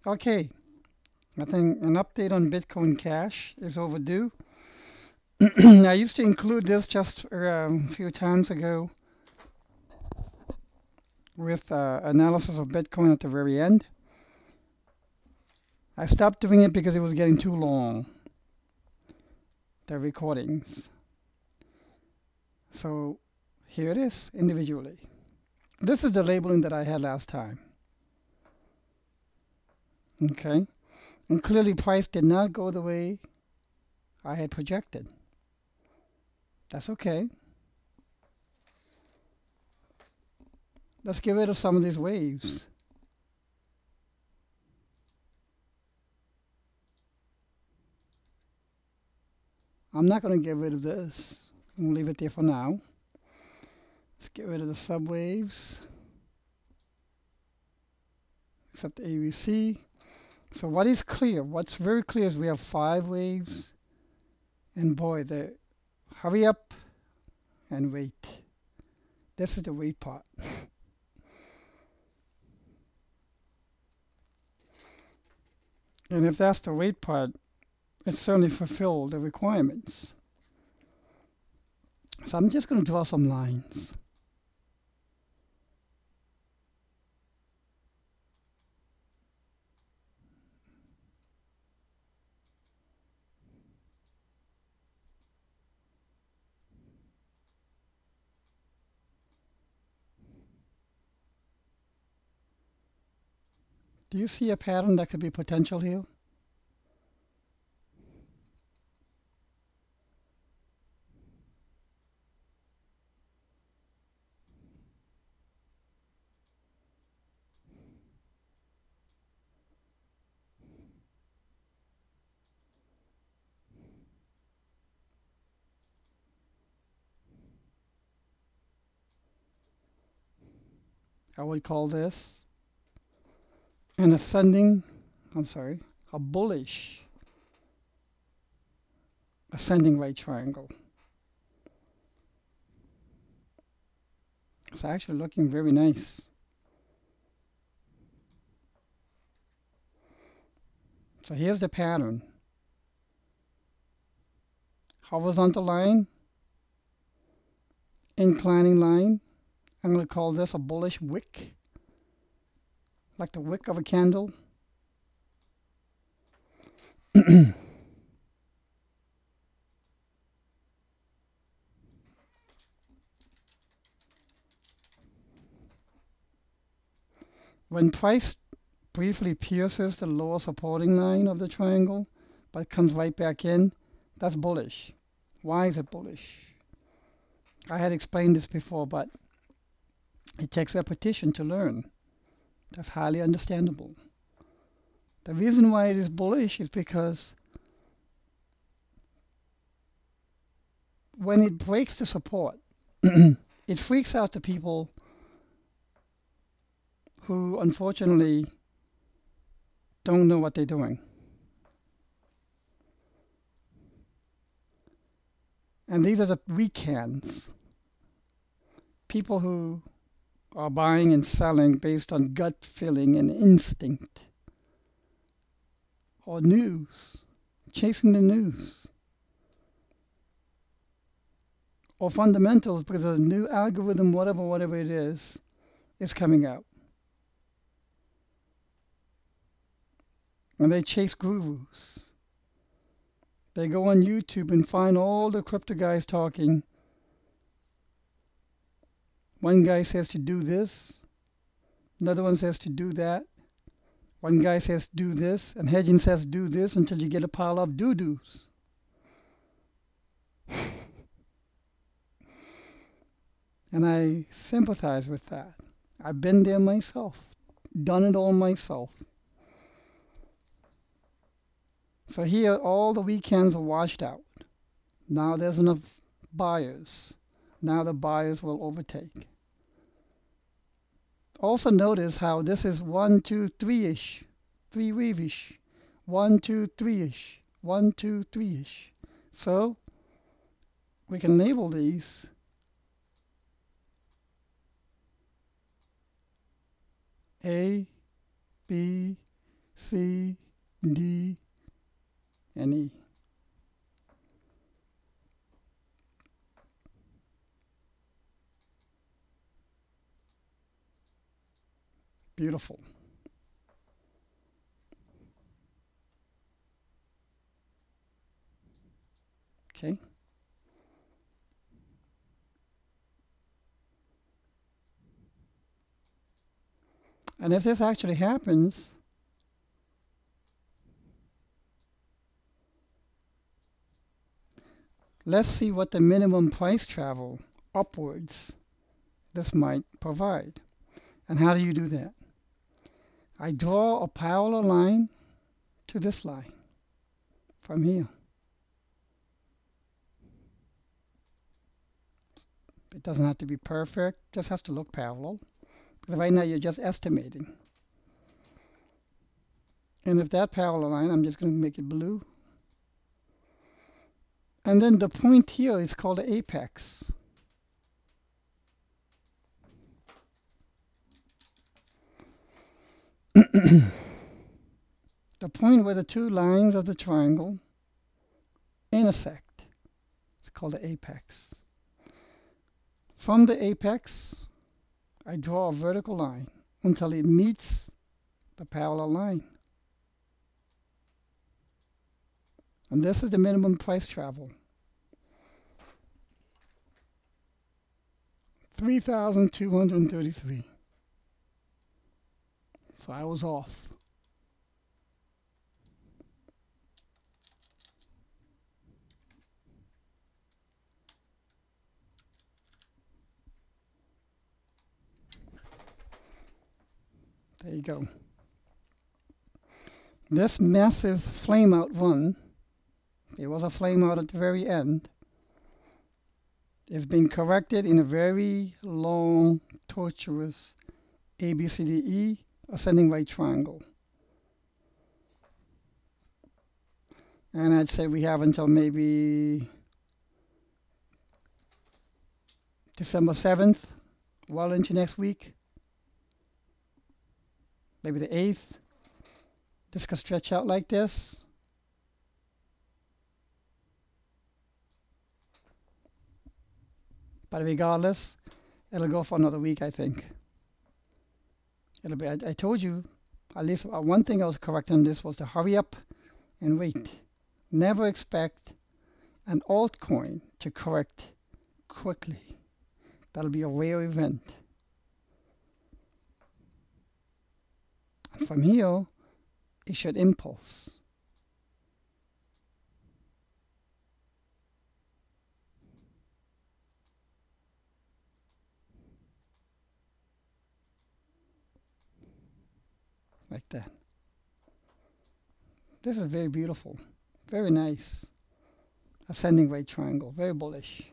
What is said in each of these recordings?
Okay, I think an update on Bitcoin Cash is overdue. I used to include this just a few times ago with analysis of Bitcoin at the very end. I stopped doing it because it was getting too long, the recordings. So here it is individually. This is the labeling that I had last time. Okay, and clearly price did not go the way I had projected. That's okay. Let's get rid of some of these waves. I'm not going to get rid of this. I'm going to leave it there for now. Let's get rid of the subwaves, except the ABC. So what is clear? What's very clear is we have 5 waves, and boy, hurry up and wait. This is the wait part. And if that's the wait part, it certainly fulfilled the requirements. So I'm just going to draw some lines. Do you see a pattern that could be potential here? I would call this an ascending, a bullish ascending right triangle. It's actually looking very nice. So here's the pattern. Horizontal line, inclining line. I'm going to call this a bullish wick, like the wick of a candle. When price briefly pierces the lower supporting line of the triangle, but comes right back in, that's bullish. Why is it bullish? I had explained this before, but it takes repetition to learn. That's highly understandable. The reason why it is bullish is because when it breaks the support, it freaks out the people who unfortunately don't know what they're doing. And these are the weak hands. People who are buying and selling based on gut feeling and instinct. Or news, chasing the news. Or fundamentals because a new algorithm, whatever it is coming out. And they chase gurus. They go on YouTube and find all the crypto guys talking. One guy says to do this, another one says to do that. One guy says do this, and Hedgen says do this until you get a pile of doo-doos. And I sympathize with that. I've been there myself, done it all myself. So here, all the weekends are washed out. Now there's enough buyers. Now the buyers will overtake. Also notice how this is 1, 2, 3-ish, 3 wave-ish, 1, 2, 3-ish, 1, 2, 3-ish. So we can label these A, B, C, D, and E. Beautiful. Okay. And if this actually happens, let's see what the minimum price travel upwards this might provide. And how do you do that? I draw a parallel line to this line from here. It doesn't have to be perfect, just has to look parallel. Because right now you're just estimating. And if that parallel line, I'm just going to make it blue. And then the point here is called the apex. The point where the two lines of the triangle intersect is called the apex. From the apex, I draw a vertical line until it meets the parallel line. And this is the minimum price travel. 3,233. So I was off. There you go. This massive flame out run, there was a flame out at the very end, is being corrected in a very long, tortuous ABCDE ascending right triangle. And I'd say we have until maybe December 7th, well into next week, maybe the 8th. This could stretch out like this. But regardless, it'll go for another week, I think. It'll be. I told you, at least one thing I was correct on this was to hurry up and wait. Never expect an altcoin to correct quickly. That'll be a rare event. And from here, it should impulse. Like that. This is very beautiful, very nice. Ascending right triangle, very bullish.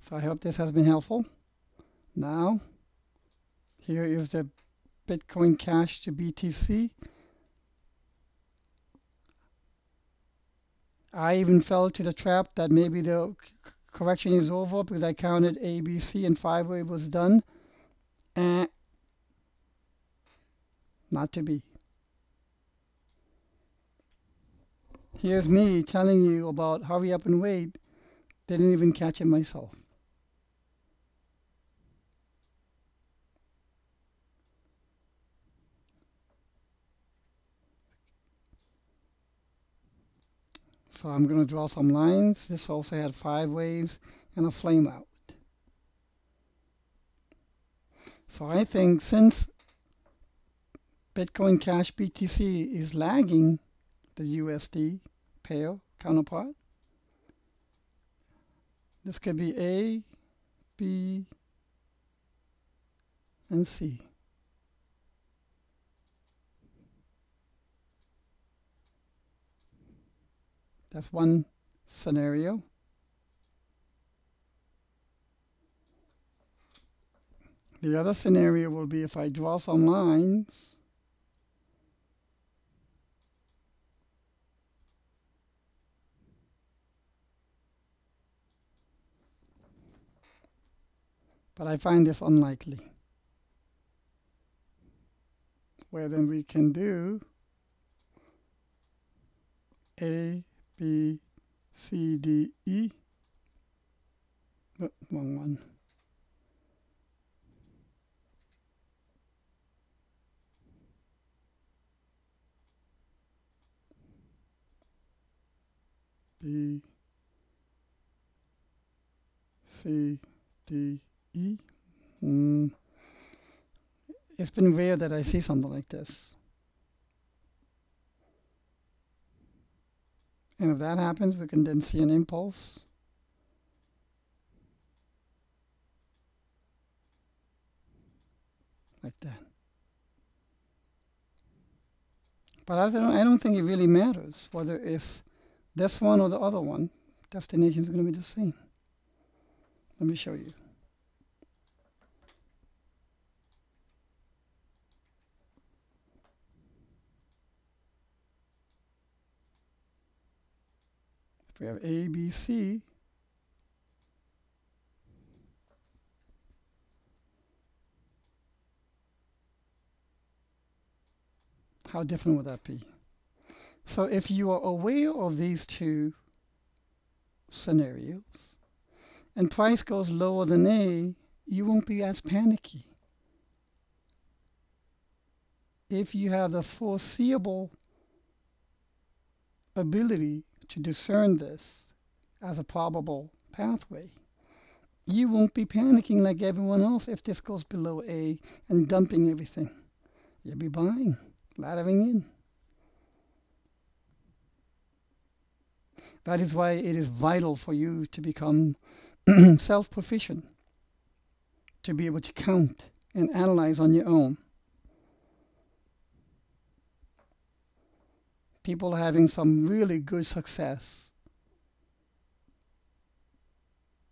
So I hope this has been helpful. Now, here is the Bitcoin Cash to BTC. I even fell to the trap that maybe the correction is over because I counted A, B, C, and 5-way was done. Not to be. Here's me telling you about hurry up and wait. Didn't even catch it myself. So I'm going to draw some lines. This also had 5 waves and a flame out. So I think since Bitcoin Cash BTC is lagging the USD pair counterpart, this could be A, B, and C. That's one scenario. The other scenario will be if I draw some lines but I find this unlikely. Where then we can do A, B, C, D, E. Oh, wrong one. B, C, D, E. It's been rare that I see something like this. And if that happens, we can then see an impulse. Like that. But I don't think it really matters whether it's this one or the other one. Destination is going to be the same. Let me show you. If we have A, B, C, how different would that be? So if you are aware of these two scenarios and price goes lower than A, you won't be as panicky. If you have the foreseeable ability to discern this as a probable pathway, you won't be panicking like everyone else if this goes below A and dumping everything. You'll be buying, laddering in. That is why it is vital for you to become self-proficient, to be able to count and analyze on your own. People are having some really good success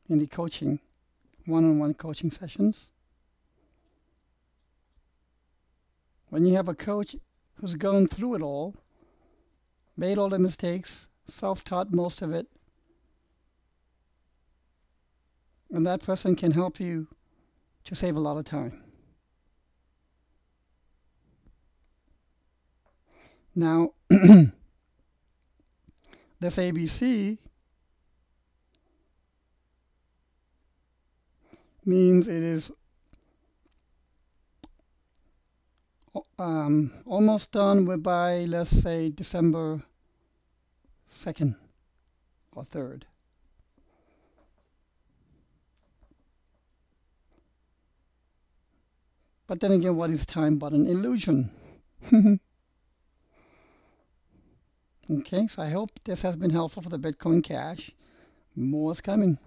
in the coaching, one-on-one coaching sessions. When you have a coach who's gone through it all, made all the mistakes, self-taught most of it, and that person can help you to save a lot of time. Now, this ABC means it is almost done by, let's say, December 2nd or 3rd. But then again, what is time but an illusion? Okay, so I hope this has been helpful for the Bitcoin Cash. More is coming.